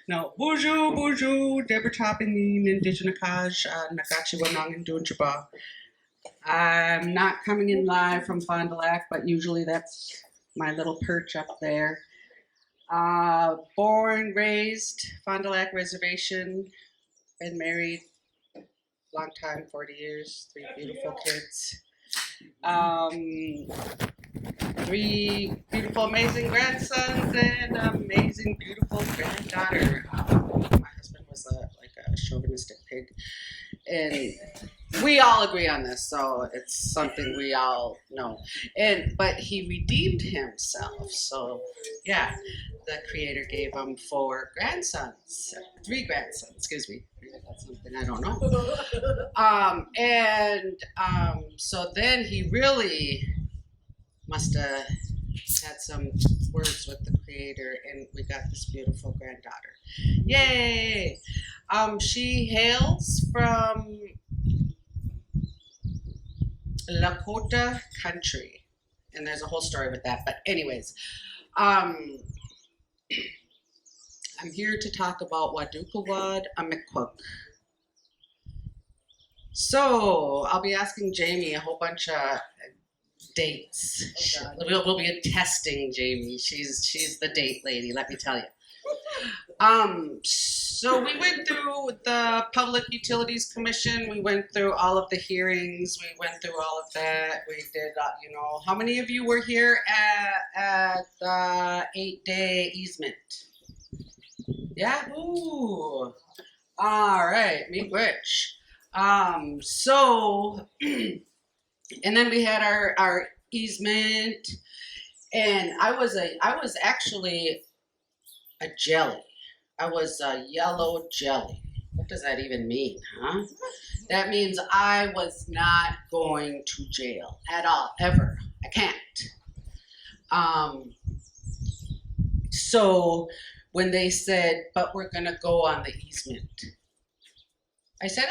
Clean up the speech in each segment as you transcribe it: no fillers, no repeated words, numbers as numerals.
No, bonjour, bonjour, Debra Topping, Indigenous Nagachi and Dunjaba. I'm not coming in live from Fond du Lac, but usually that's my little perch up there. Born, raised, Fond du Lac Reservation, been married long time, 40 years, 3 beautiful kids. 3 beautiful, amazing grandsons and amazing, beautiful granddaughter. My husband was like a chauvinistic pig, and we all agree on this, so it's something we all know. But he redeemed himself, so yeah, the Creator gave him 4 grandsons, 3 grandsons, excuse me. That's something I don't know. So then he really must have had some words with the Creator, and we got this beautiful granddaughter. Yay! She hails from Lakota country, and there's a whole story with that. But anyways, I'm here to talk about Waadookawaad Amikwag. So I'll be asking Jami a whole bunch of dates. We'll be testing Jami. She's the date lady, let me tell you. So we went through the Public Utilities Commission. We went through all of the hearings. We went through all of that. We did, how many of you were here at the 8-day easement? Yeah? Ooh. All right, me rich. So, and then we had our easement, and I was actually a jelly. I was a yellow jelly. What does that even mean, huh? That means I was not going to jail at all, ever. I can't. So when they said, but we're gonna go on the easement, I said,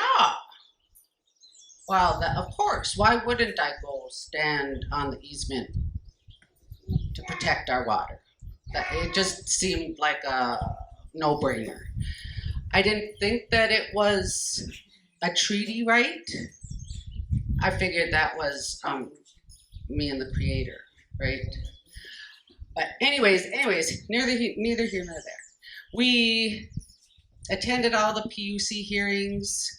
well, of course, why wouldn't I go stand on the easement to protect our water? It just seemed like a no-brainer. I didn't think that it was a treaty right. I figured that was me and the Creator, right? But anyways, neither here nor there. We attended all the PUC hearings.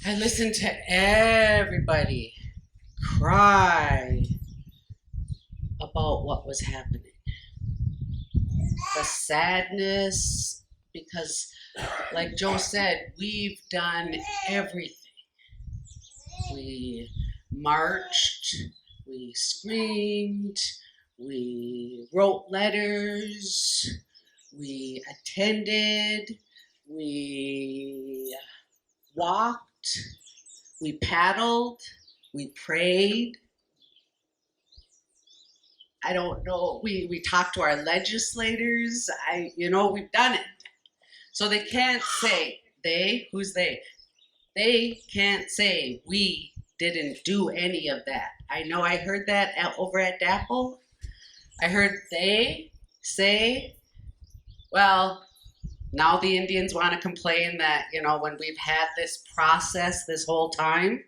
I listened to everybody cry about what was happening. The sadness, because like Joe said, we've done everything. We marched, we screamed, we wrote letters, we attended, we walked, we paddled, we prayed. I don't know, we talked to our legislators. We've done it. So they can't say, who's they? They can't say we didn't do any of that. I know I heard that over at Dept. I heard they say, well, now the Indians want to complain that, when we've had this process this whole time.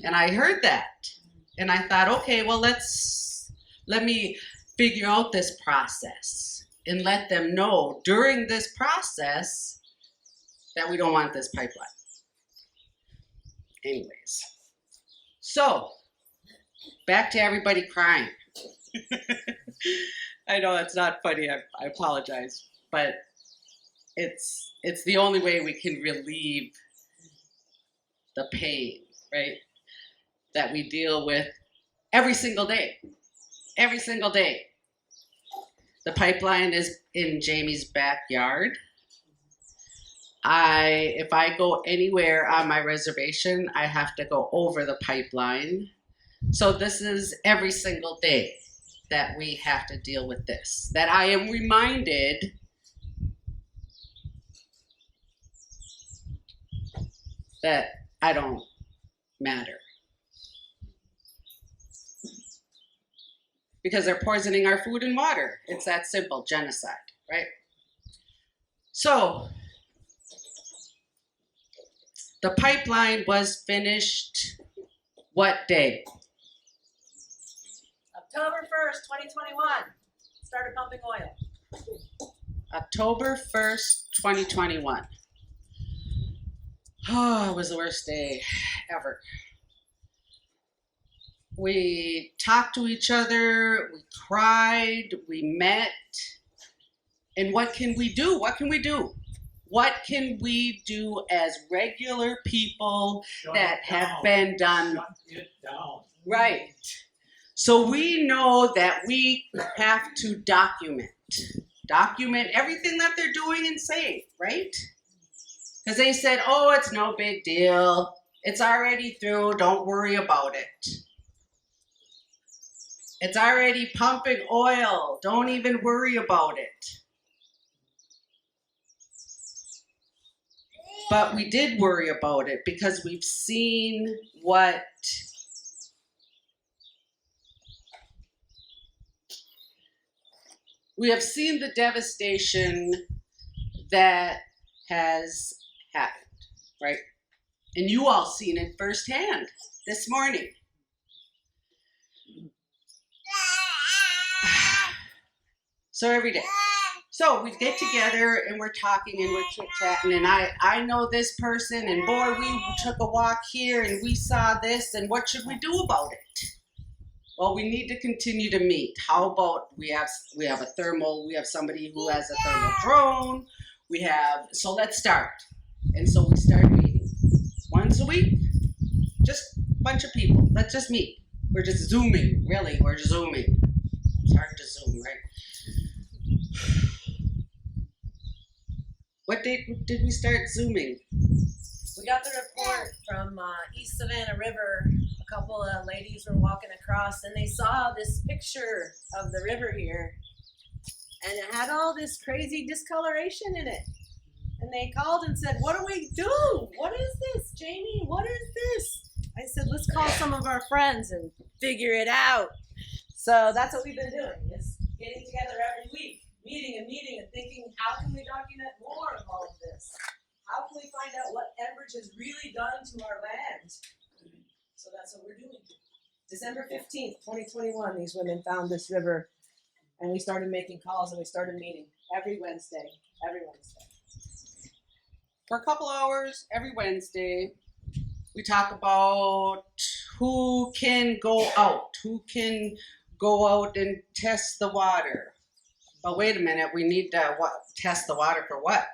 And I heard that. And I thought, okay, well, let me figure out this process and let them know during this process that we don't want this pipeline. Anyways, so back to everybody crying. I know that's not funny. I apologize, but it's the only way we can relieve the pain, right? That we deal with every single day. Every single day. The pipeline is in Jami's backyard. If I go anywhere on my reservation, I have to go over the pipeline. So this is every single day that we have to deal with this. That I am reminded that I don't matter. Because they're poisoning our food and water. It's that simple, genocide, right? So the pipeline was finished what day? October 1st, 2021. Started pumping oil. October 1st, 2021. Oh, it was the worst day ever. We talked to each other, we cried, we met. And what can we do? What can we do? What can we do as regular people that have been done? Shut it down. Right. So we know that we have to document everything that they're doing and saying, right? Because they said, oh, it's no big deal. It's already through. Don't worry about it. It's already pumping oil. Don't even worry about it. But we did worry about it because we've seen what we have seen the devastation that has happened, right? And you all seen it firsthand this morning. So every day. So we get together and we're talking and we're chit-chatting, and I know this person, and boy, we took a walk here and we saw this, and what should we do about it? Well, we need to continue to meet. How about we have a thermal, we have somebody who has a thermal drone, so let's start. And so we start meeting once a week, just a bunch of people. Let's just meet. We're just Zooming, really, we're Zooming. It's hard to Zoom, right? What date did we start Zooming? We got the report from East Savannah River. A couple of ladies were walking across and they saw this picture of the river here. And it had all this crazy discoloration in it. And they called and said, what do we do? What is this, Jamie? What is this? I said, let's call some of our friends and figure it out. So that's what we've been doing, is getting together every week, meeting and thinking, how can we document more of all of this? How can we find out what Enbridge has really done to our land? So that's what we're doing. December 15th, 2021, these women found this river, and we started making calls and we started meeting every Wednesday. For a couple hours every Wednesday, we talk about who can go out and test the water. But wait a minute, we need to test the water for what?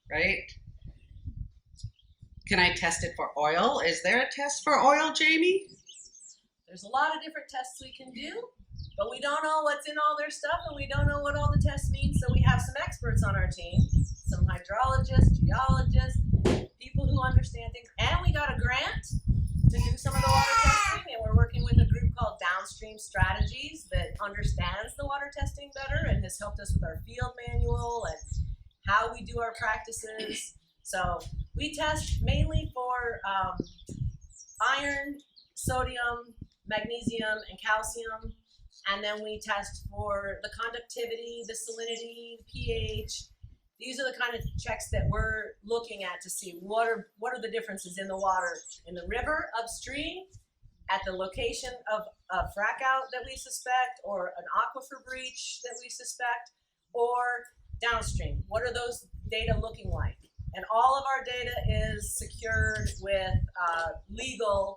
Right? Can I test it for oil? Is there a test for oil, Jamie? There's a lot of different tests we can do, but we don't know what's in all their stuff, and we don't know what all the tests mean, so we have some experts on our team, some hydrologists, geologists, people who understand things, and we got a grant to do some of the water testing, and we're working with a group called Downstream Strategies that understands the water testing better and has helped us with our field manual and how we do our practices. So we test mainly for iron, sodium, magnesium, and calcium, and then we test for the conductivity, the salinity, pH. These are the kind of checks that we're looking at to see what are the differences in the water in the river upstream, at the location of a frac out that we suspect, or an aquifer breach that we suspect, or downstream. What are those data looking like? And all of our data is secured with legally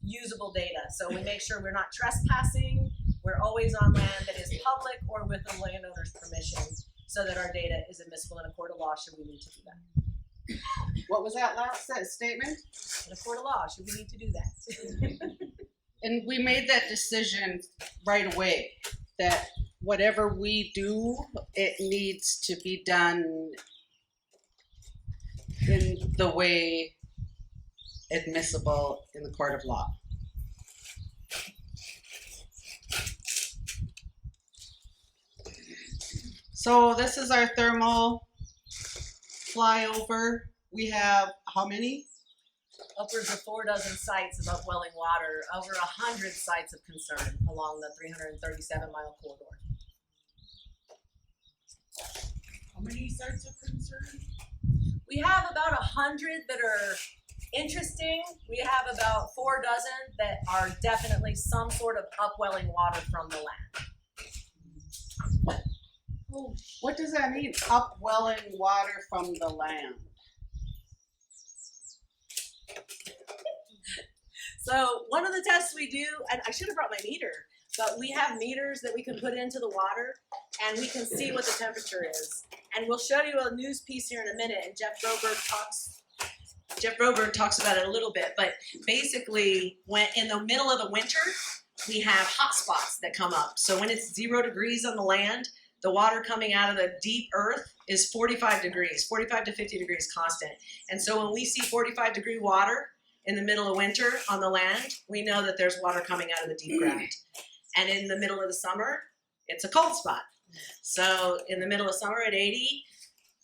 usable data. So we make sure we're not trespassing. We're always on land that is public or with the landowner's permission, so that our data is admissible in a court of law should we need to do that. What was that last statement? In a court of law, should we need to do that. And we made that decision right away, that whatever we do, it needs to be done in the way admissible in the court of law. So this is our thermal flyover. We have how many? Upwards of 4 dozen sites of upwelling water, over 100 sites of concern along the 337-mile corridor. How many sites of concern? We have about 100 that are interesting. We have about 4 dozen that are definitely some sort of upwelling water from the land. What does that mean? Upwelling water from the land. So one of the tests we do, and I should have brought my meter, but we have meters that we can put into the water and we can see what the temperature is. And we'll show you a news piece here in a minute, and Jeff Broberg talks about it a little bit, but basically when in the middle of the winter, we have hot spots that come up. So when it's 0 degrees on the land, the water coming out of the deep earth is 45 degrees, 45 to 50 degrees constant. And so when we see 45-degree water in the middle of winter on the land, we know that there's water coming out of the deep ground. And in the middle of the summer, it's a cold spot. So in the middle of summer at 80,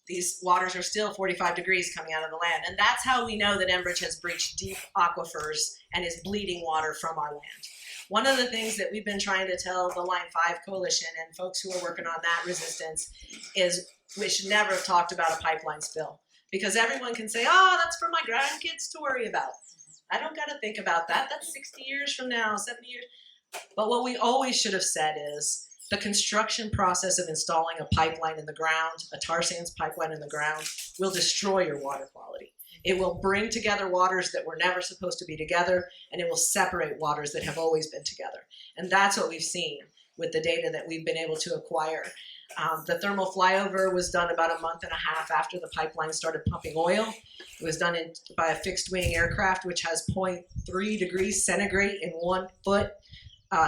these waters are still 45 degrees coming out of the land. And that's how we know that Enbridge has breached deep aquifers and is bleeding water from our land. One of the things that we've been trying to tell the Line 5 Coalition and folks who are working on that resistance is we should never have talked about a pipeline spill. Because everyone can say, oh, that's for my grandkids to worry about. I don't got to think about that. That's 60 years from now, 70 years. But what we always should have said is the construction process of installing a pipeline in the ground, a tar sands pipeline in the ground, will destroy your water quality. It will bring together waters that were never supposed to be together, and it will separate waters that have always been together. And that's what we've seen with the data that we've been able to acquire. The thermal flyover was done about a month and a half after the pipeline started pumping oil. It was done by a fixed wing aircraft, which has 0.3 degrees centigrade in 1 foot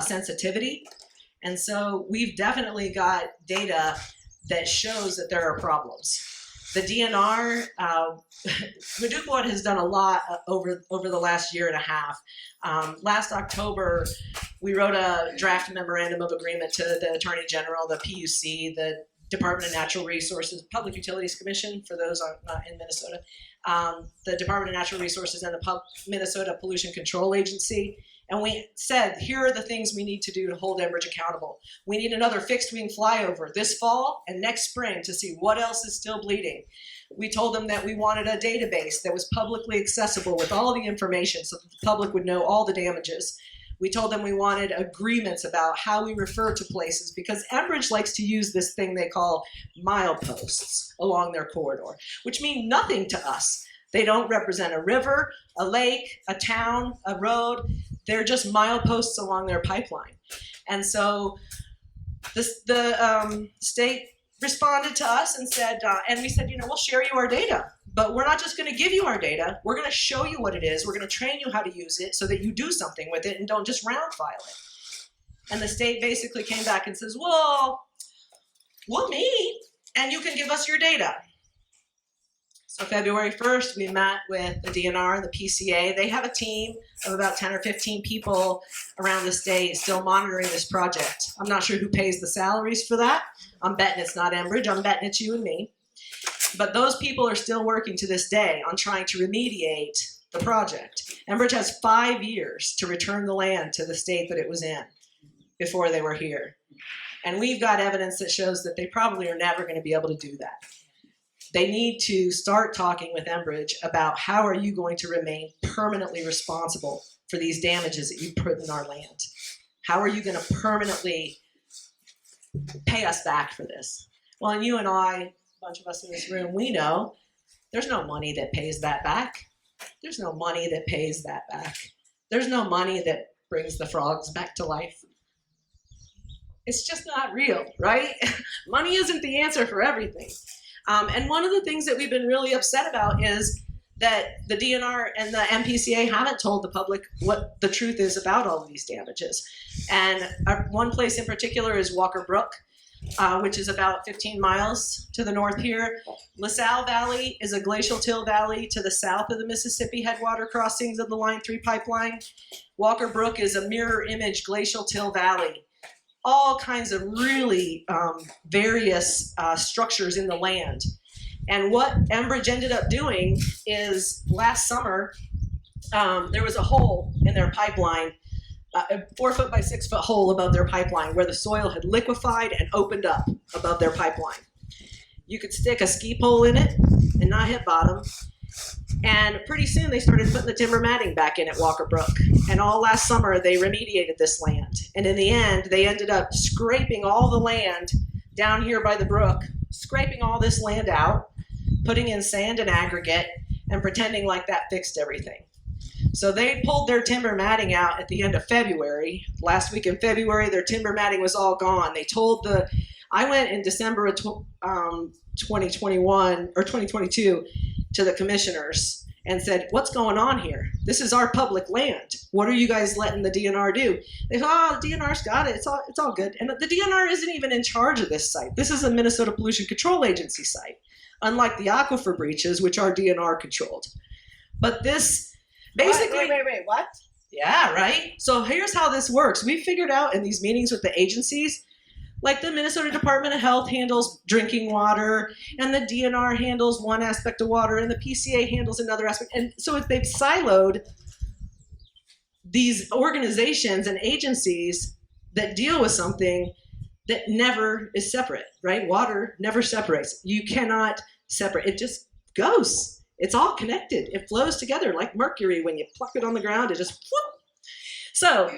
sensitivity. And so we've definitely got data that shows that there are problems. The DNR, Waadookawaad has done a lot over the last year and a half. Last October, we wrote a draft memorandum of agreement to the Attorney General, the PUC, the Department of Natural Resources, Public Utilities Commission, for those not in Minnesota, the Department of Natural Resources, and the Minnesota Pollution Control Agency. And we said, here are the things we need to do to hold Enbridge accountable. We need another fixed wing flyover this fall and next spring to see what else is still bleeding. We told them that we wanted a database that was publicly accessible with all the information so that the public would know all the damages. We told them we wanted agreements about how we refer to places, because Enbridge likes to use this thing they call mileposts along their corridor, which mean nothing to us. They don't represent a river, a lake, a town, a road. They're just mileposts along their pipeline. And so the state responded to us and said, and we said, we'll share you our data, but we're not just going to give you our data. We're going to show you what it is. We're going to train you how to use it so that you do something with it and don't just round file it. And the state basically came back and says, well, we'll meet and you can give us your data. So February 1st, we met with the DNR and the PCA. They have a team of about 10 or 15 people around the state still monitoring this project. I'm not sure who pays the salaries for that. I'm betting it's not Enbridge. I'm betting it's you and me. But those people are still working to this day on trying to remediate the project. Enbridge has 5 years to return the land to the state that it was in before they were here. And we've got evidence that shows that they probably are never going to be able to do that. They need to start talking with Enbridge about how are you going to remain permanently responsible for these damages that you put in our land? How are you going to permanently pay us back for this? Well, and you and I, a bunch of us in this room, we know there's no money that pays that back. There's no money that pays that back. There's no money that brings the frogs back to life. It's just not real, right? Money isn't the answer for everything. And one of the things that we've been really upset about is that the DNR and the MPCA haven't told the public what the truth is about all of these damages. And one place in particular is Walker Brook, which is about 15 miles to the north here. LaSalle Valley is a glacial till valley to the south of the Mississippi headwater crossings of the Line 3 pipeline. Walker Brook is a mirror image glacial till valley. All kinds of really various structures in the land. And what Enbridge ended up doing is last summer, there was a hole in their pipeline, a 4 foot by 6 foot hole above their pipeline where the soil had liquefied and opened up above their pipeline. You could stick a ski pole in it and not hit bottom. And pretty soon they started putting the timber matting back in at Walker Brook. And all last summer they remediated this land. And in the end, they ended up scraping all the land down here by the brook, scraping all this land out, putting in sand and aggregate, and pretending like that fixed everything. So they pulled their timber matting out at the end of February. Last week in February, their timber matting was all gone. They told I went in December of 2021 or 2022 to the commissioners and said, what's going on here? This is our public land. What are you guys letting the DNR do? They said, oh, the DNR's got it. It's all good. And the DNR isn't even in charge of this site. This is a Minnesota Pollution Control Agency site, unlike the aquifer breaches, which are DNR controlled. But this basically... Wait, what? Yeah, right? So here's how this works. We figured out in these meetings with the agencies, like the Minnesota Department of Health handles drinking water, and the DNR handles one aspect of water, and the PCA handles another aspect. And so if they've siloed these organizations and agencies that deal with something that never is separate, right? Water never separates. You cannot separate. It just goes. It's all connected. It flows together like mercury. When you pluck it on the ground, it just whoop. So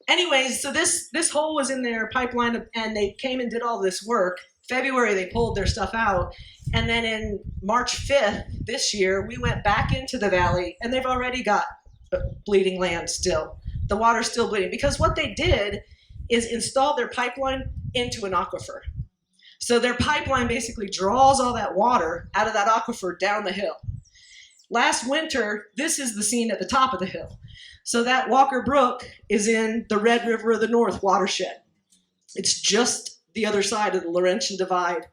anyways, so this hole was in their pipeline, and they came and did all this work. February, they pulled their stuff out. And then in March 5th this year, we went back into the valley, and they've already got bleeding land still. The water's still bleeding because what they did is install their pipeline into an aquifer. So their pipeline basically draws all that water out of that aquifer down the hill. Last winter, this is the scene at the top of the hill. So that Walker Brook is in the Red River of the North watershed. It's just the other side of the Laurentian Divide.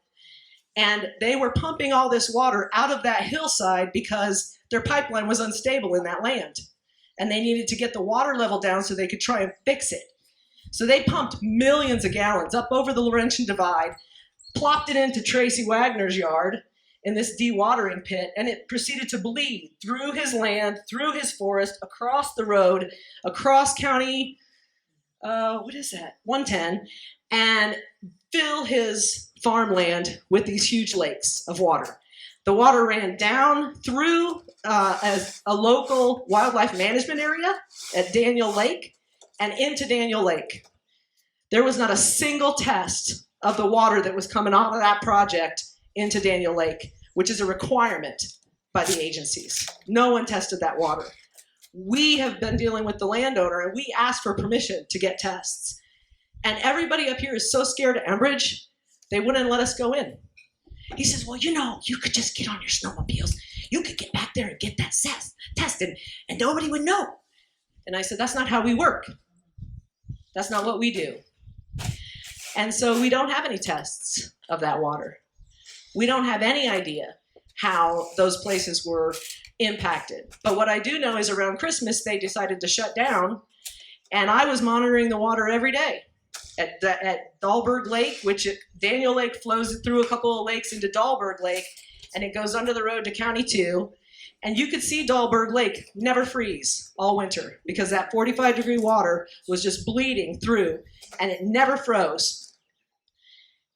And they were pumping all this water out of that hillside because their pipeline was unstable in that land. And they needed to get the water level down so they could try and fix it. So they pumped millions of gallons up over the Laurentian Divide, plopped it into Tracy Wagner's yard in this dewatering pit, and it proceeded to bleed through his land, through his forest, across the road, across county, 110, and fill his farmland with these huge lakes of water. The water ran down through as a local wildlife management area at Daniel Lake and into Daniel Lake. There was not a single test of the water that was coming out of that project into Daniel Lake, which is a requirement by the agencies. No one tested that water. We have been dealing with the landowner, and we asked for permission to get tests. And everybody up here is so scared of Enbridge, they wouldn't let us go in. He says, well, you could just get on your snowmobiles. You could get back there and get that tested, and nobody would know. And I said, that's not how we work. That's not what we do. And so we don't have any tests of that water. We don't have any idea how those places were impacted. But what I do know is around Christmas, they decided to shut down, and I was monitoring the water every day at Dahlberg Lake, which Daniel Lake flows through a couple of lakes into Dahlberg Lake, and it goes under the road to County 2. And you could see Dahlberg Lake never freeze all winter because that 45-degree water was just bleeding through, and it never froze.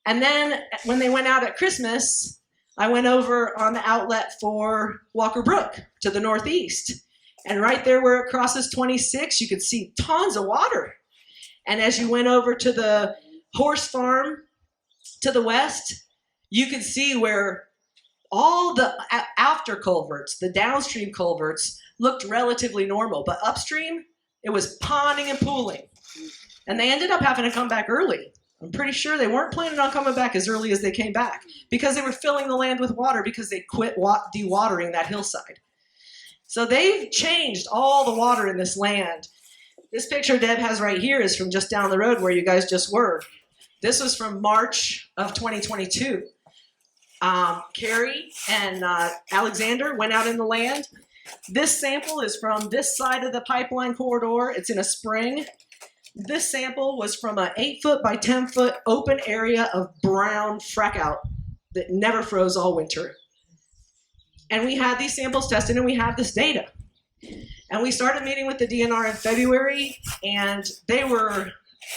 And then when they went out at Christmas, I went over on the outlet for Walker Brook to the northeast. And right there where it crosses 26, you could see tons of water. And as you went over to the horse farm to the west, you could see where all the after culverts, the downstream culverts, looked relatively normal. But upstream, it was ponding and pooling. And they ended up having to come back early. I'm pretty sure they weren't planning on coming back as early as they came back because they were filling the land with water because they quit dewatering that hillside. So they've changed all the water in this land. This picture Deb has right here is from just down the road where you guys just were. This was from March of 2022. Carrie and Alexander went out in the land. This sample is from this side of the pipeline corridor. It's in a spring. This sample was from an 8-foot by 10-foot open area of brown frac out that never froze all winter. And we had these samples tested, and we have this data. And we started meeting with the DNR in February, and they were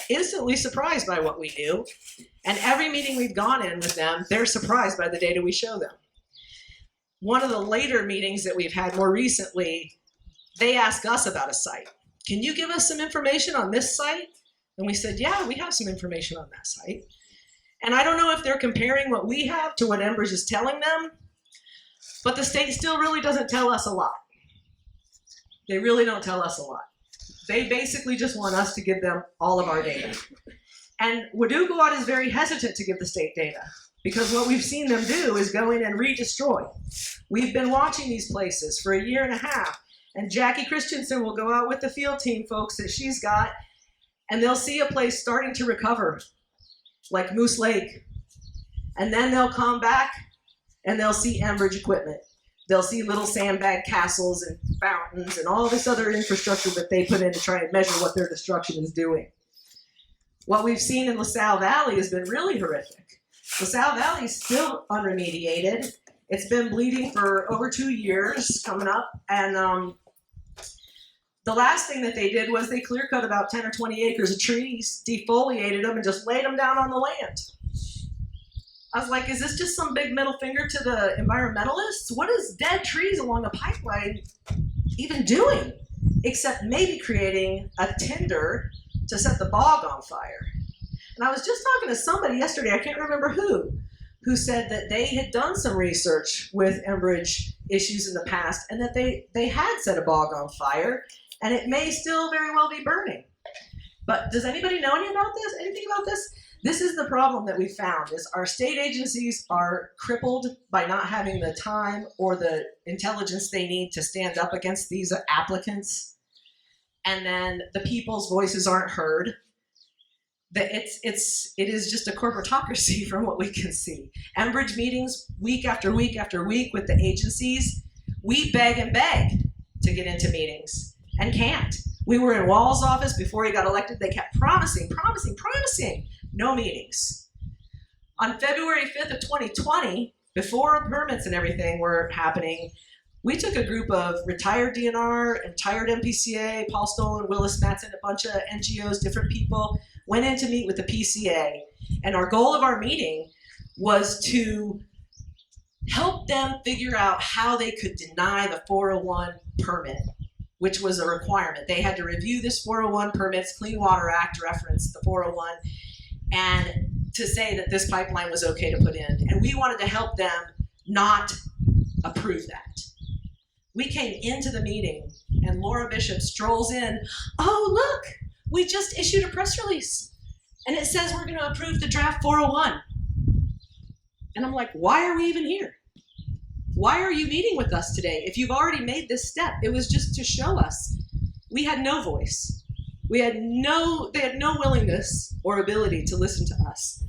instantly surprised by what we do. And every meeting we've gone in with them, they're surprised by the data we show them. One of the later meetings that we've had more recently, they asked us about a site. Can you give us some information on this site? And we said, yeah, we have some information on that site. And I don't know if they're comparing what we have to what Enbridge is telling them, but the state still really doesn't tell us a lot. They really don't tell us a lot. They basically just want us to give them all of our data. And Waadookawaad is very hesitant to give the state data because what we've seen them do is go in and re-destroy. We've been watching these places for a year and a half, and Jackie Christensen will go out with the field team folks that she's got, and they'll see a place starting to recover, like Moose Lake. And then they'll come back and they'll see Enbridge equipment. They'll see little sandbag castles and fountains and all this other infrastructure that they put in to try and measure what their destruction is doing. What we've seen in LaSalle Valley has been really horrific. LaSalle Valley is still unremediated. It's been bleeding for over 2 years coming up. And the last thing that they did was they clear cut about 10 or 20 acres of trees, defoliated them, and just laid them down on the land. I was like, is this just some big middle finger to the environmentalists? What is dead trees along a pipeline even doing? Except maybe creating a tinder to set the bog on fire. And I was just talking to somebody yesterday, I can't remember who said that they had done some research with Enbridge issues in the past and that they had set a bog on fire and it may still very well be burning. But does anybody know anything about this? This is the problem that we found is our state agencies are crippled by not having the time or the intelligence they need to stand up against these applicants. And then the people's voices aren't heard. It is just a corporatocracy from what we can see. Enbridge meetings week after week after week with the agencies, we beg and beg to get into meetings and can't. We were in Wall's office before he got elected. They kept promising. No meetings. On February 5th of 2020, before permits and everything were happening, we took a group of retired DNR, retired MPCA, Paul Stolen, Willis Matson, a bunch of NGOs, different people, went in to meet with the PCA. And our goal of our meeting was to help them figure out how they could deny the 401 permit, which was a requirement. They had to review this 401 permits, Clean Water Act referenced the 401, and to say that this pipeline was okay to put in. And we wanted to help them not approve that. We came into the meeting and Laura Bishop strolls in, oh look, we just issued a press release and it says we're gonna approve the draft 401. And I'm like, why are we even here? Why are you meeting with us today? If you've already made this step, it was just to show us. We had no voice. They had no willingness or ability to listen to us.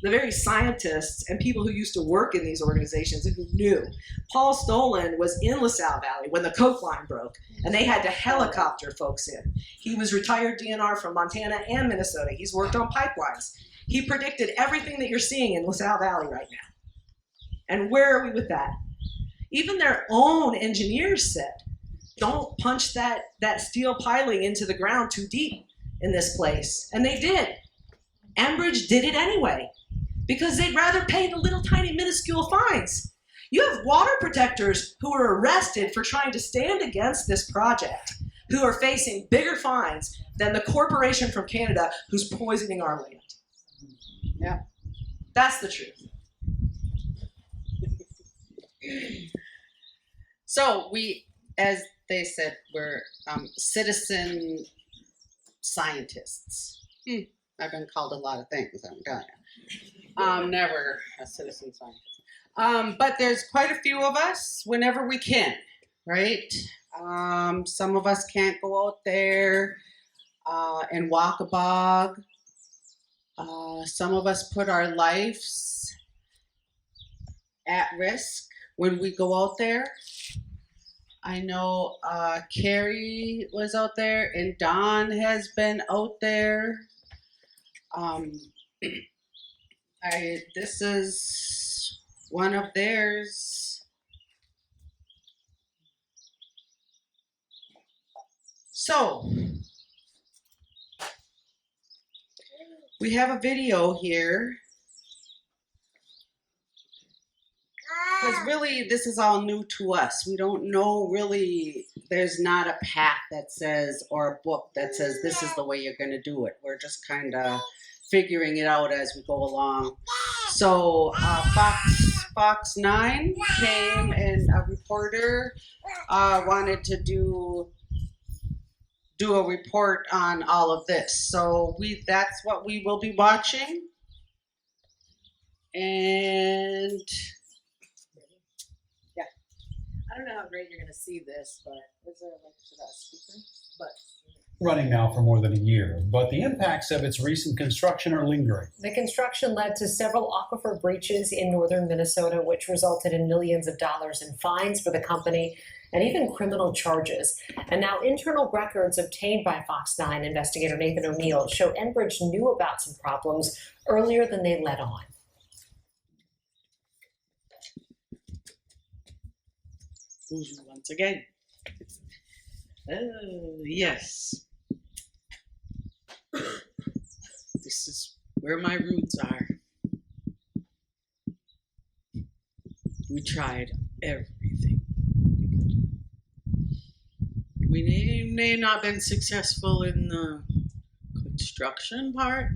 The very scientists and people who used to work in these organizations and who knew. Paul Stolen was in LaSalle Valley when the coke line broke, and they had to helicopter folks in. He was retired DNR from Montana and Minnesota. He's worked on pipelines. He predicted everything that you're seeing in LaSalle Valley right now. And where are we with that? Even their own engineers said, don't punch that steel piling into the ground too deep in this place. And they did. Enbridge did it anyway because they'd rather pay the little tiny minuscule fines. You have water protectors who were arrested for trying to stand against this project who are facing bigger fines than the corporation from Canada who's poisoning our land. Yeah, that's the truth. So we, as they said, we're citizen scientists. I've been called a lot of things, I'm telling you. Never a citizen scientist. But there's quite a few of us whenever we can, right? Some of us can't go out there and walk a bog. Some of us put our lives at risk when we go out there. I know Carrie was out there and Don has been out there. This is one of theirs. So, We have a video here. Because really, this is all new to us. We don't know really, there's not a path that says, or a book that says, this is the way you're going to do it. We're just kind of figuring it out as we go along. So Fox 9 came, and a reporter wanted to do a report on all of this. So that's what we will be watching. And I don't know how great you're going to see this, but is there a link to that speaker? But running now for more than a year, but the impacts of its recent construction are lingering. The construction led to several aquifer breaches in northern Minnesota, which resulted in millions of dollars in fines for the company and even criminal charges. And now internal records obtained by Fox 9 investigator Nathan O'Neill show Enbridge knew about some problems earlier than they let on. Once again. Yes. This is where my roots are. We tried everything. We may have not been successful in the construction part.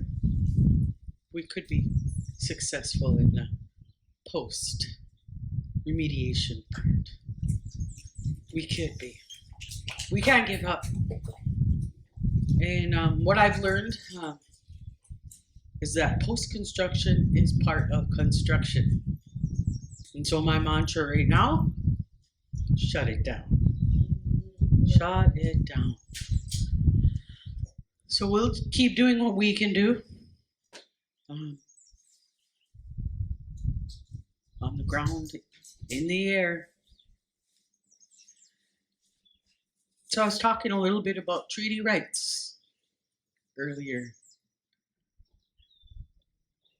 We could be successful in the post remediation part. We could be. We can't give up. And what I've learned is that post-construction is part of construction. And so my mantra right now, shut it down. Shut it down. So we'll keep doing what we can do. On the ground, in the air. So I was talking a little bit about treaty rights earlier.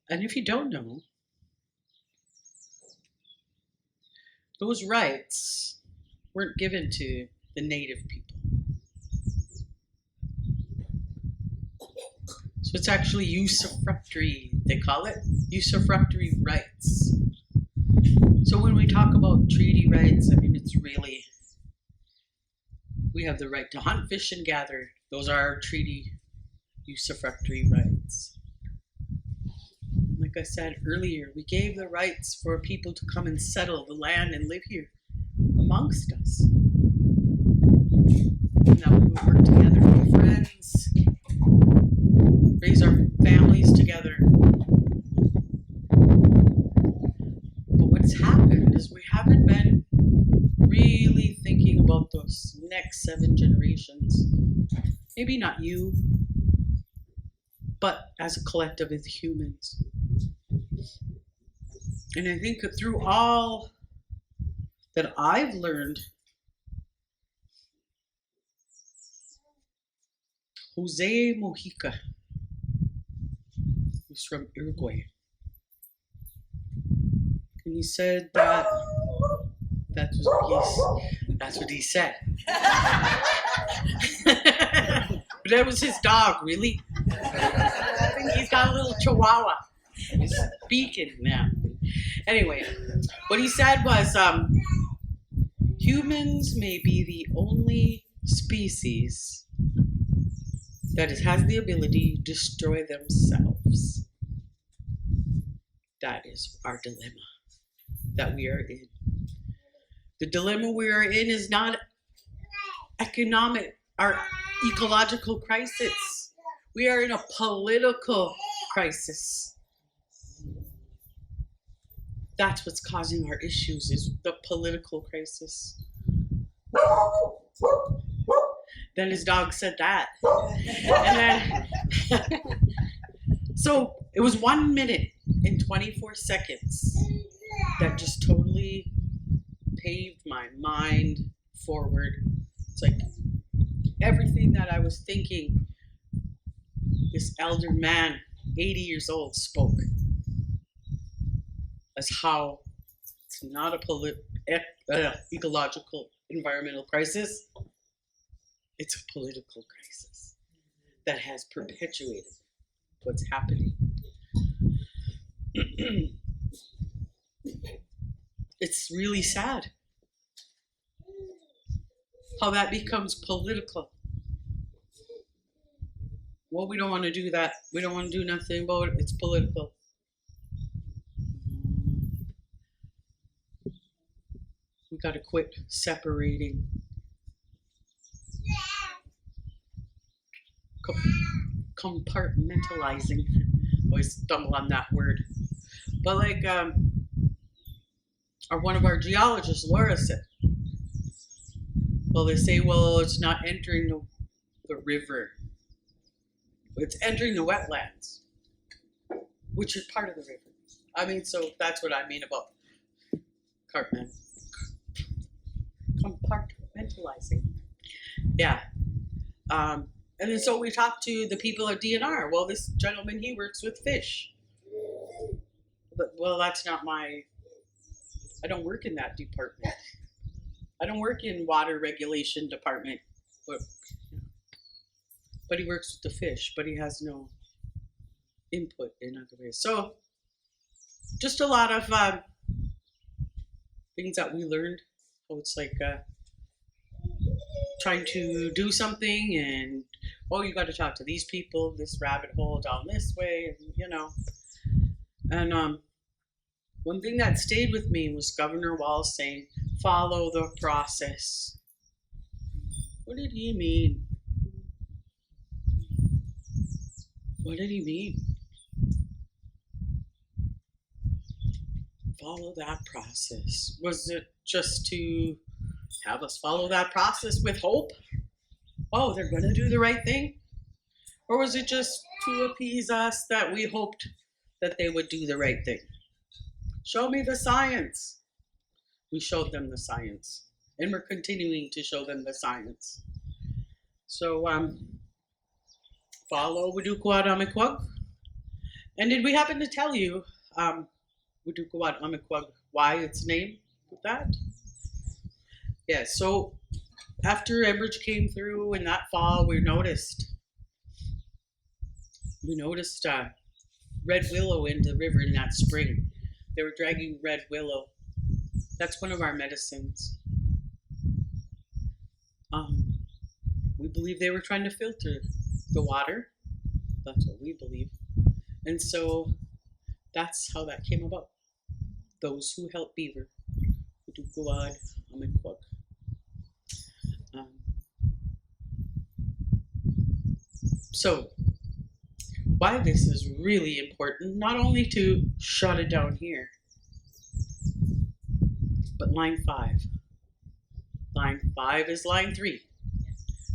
And if you don't know, those rights weren't given to the native people. So it's actually usufructory, they call it, usufructory rights. So when we talk about treaty rights, I mean, it's really, we have the right to hunt, fish, and gather. Those are our treaty usufructory rights. Like I said earlier, we gave the rights for people to come and settle the land and live here amongst us. And that we would work together, be friends, raise our families together. But what's happened is we haven't been really thinking about those next 7 generations. Maybe not you, but as a collective as humans. And I think that through all that I've learned, Jose Mojica, who's from Uruguay, and he said that that's what he said. But that was his dog, really. I think he's got a little chihuahua. He's speaking now. Anyway, what he said was, humans may be the only species that has the ability to destroy themselves. That is our dilemma that we are in. The dilemma we are in is not economic or ecological crisis. We are in a political crisis. That's what's causing our issues, is the political crisis. Then his dog said that. And then, so it was 1 minute and 24 seconds that just totally paved my mind forward. It's like everything that I was thinking, this elder man, 80 years old, spoke as how it's not a ecological environmental crisis, it's a political crisis that has perpetuated what's happening. It's really sad how that becomes political. Well, we don't want to do that. We don't want to do nothing about it. It's political. We got to quit separating. Compartmentalizing. Always stumble on that word. But like one of our geologists, Laura, said, well, they say, well, it's not entering the river. It's entering the wetlands, which is part of the river. I mean, so that's what I mean about compartmentalizing. Yeah. And then so we talked to the people at DNR. Well, this gentleman, he works with fish. But, well, that's not I don't work in that department. I don't work in water regulation department. But he works with the fish, but he has no input in other ways. So just a lot of things that we learned. Oh, it's like trying to do something and, oh, you got to talk to these people, this rabbit hole down this way, and, you know. And one thing that stayed with me was Governor Walz saying, follow the process. What did he mean? What did he mean? Follow that process. Was it just to have us follow that process with hope? Oh, they're going to do the right thing? Or was it just to appease us that we hoped that they would do the right thing? Show me the science. We showed them the science. And we're continuing to show them the science. So, follow Waadookawaad Amikwag. And did we happen to tell you Waadookawaad Amikwag, why it's named with that? Yeah, so after Enbridge came through in that fall, we noticed red willow into the river in that spring. They were dragging red willow. That's one of our medicines. We believe they were trying to filter the water. That's what we believe. And so that's how that came about. Those who help beaver. Waadookawaad Amikwag. So why this is really important, not only to shut it down here, but line 5. Line 5 is line 3.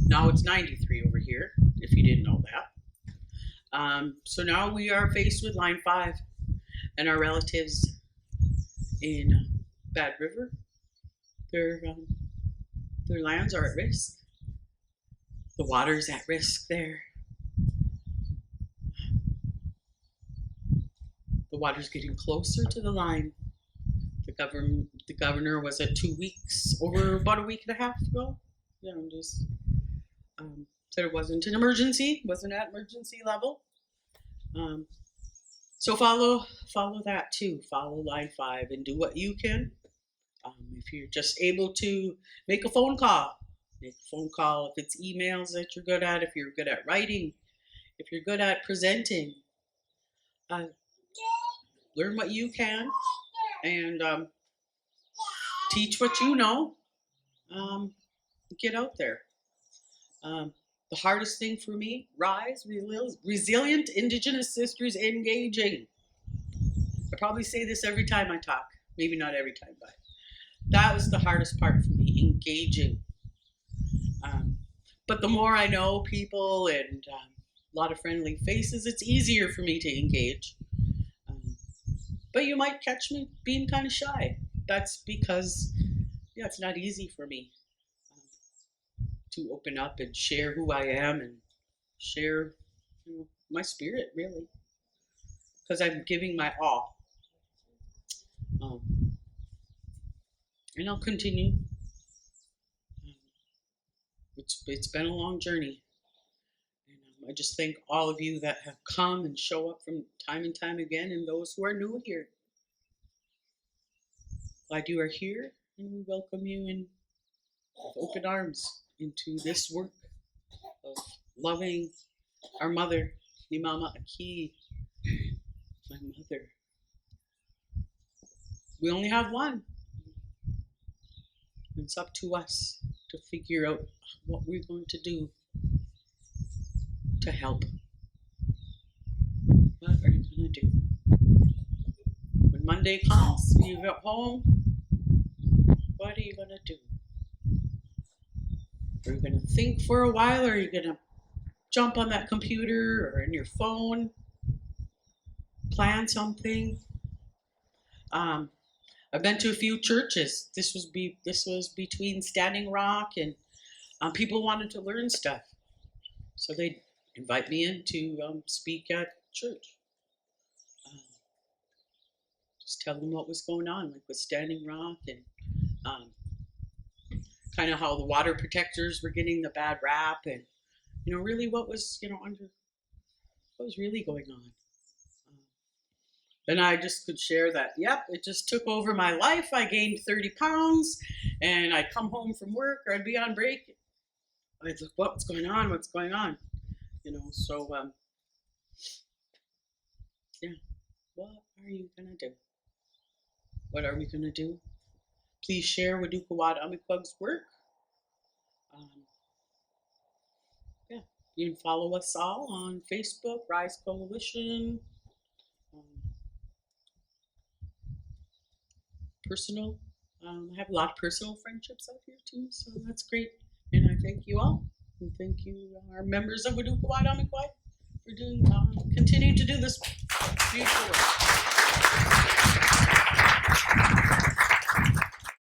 Now it's 93 over here, if you didn't know that. So now we are faced with line 5 and our relatives in Bad River. Their lands are at risk. The water is at risk there. The water's getting closer to the line. The governor was at 2 weeks, over about a week and a half ago. You know, just said it wasn't an emergency, wasn't at emergency level. So follow that too. Follow line 5 and do what you can. If you're just able to make a phone call, make a phone call. If it's emails that you're good at, if you're good at writing, if you're good at presenting, learn what you can and teach what you know. Get out there. The hardest thing for me, R.I.S.E, Resilient Indigenous Sisters Engaging. I probably say this every time I talk. Maybe not every time, but that was the hardest part for me, engaging. But the more I know people and a lot of friendly faces, it's easier for me to engage. But you might catch me being kind of shy. That's because, yeah, it's not easy for me to open up and share who I am and share, you know, my spirit, really. Because I'm giving my all. And I'll continue. It's been a long journey. And I just thank all of you that have come and show up from time and time again, and those who are new here. Glad you are here, and we welcome you in open arms into this work of loving our mother, ni Mama Aki, my mother. We only have one. It's up to us to figure out what we're going to do to help. What are you going to do? When Monday comes, when you get home, what are you going to do? Are you going to think for a while, or are you going to jump on that computer or in your phone, plan something? I've been to a few churches. This was between Standing Rock and people wanted to learn stuff, so they invite me in to speak at church. Just tell them what was going on, like with Standing Rock, and kind of how the water protectors were getting the bad rap, and really what was what was really going on. And I just could share that, yep, it just took over my life. I gained 30 pounds, and I'd come home from work, or I'd be on break. I'd look, what's going on? What's going on? So yeah, what are you gonna do? What are we gonna do? Please share Waadookawaad Amikwag's work. Yeah, you can follow us all on Facebook, R.I.S.E Coalition. Personal, I have a lot of personal friendships out here too, so that's great. And I thank you all, and thank you, our members of Waadookawaad Amikwag, for continuing to do this beautiful work.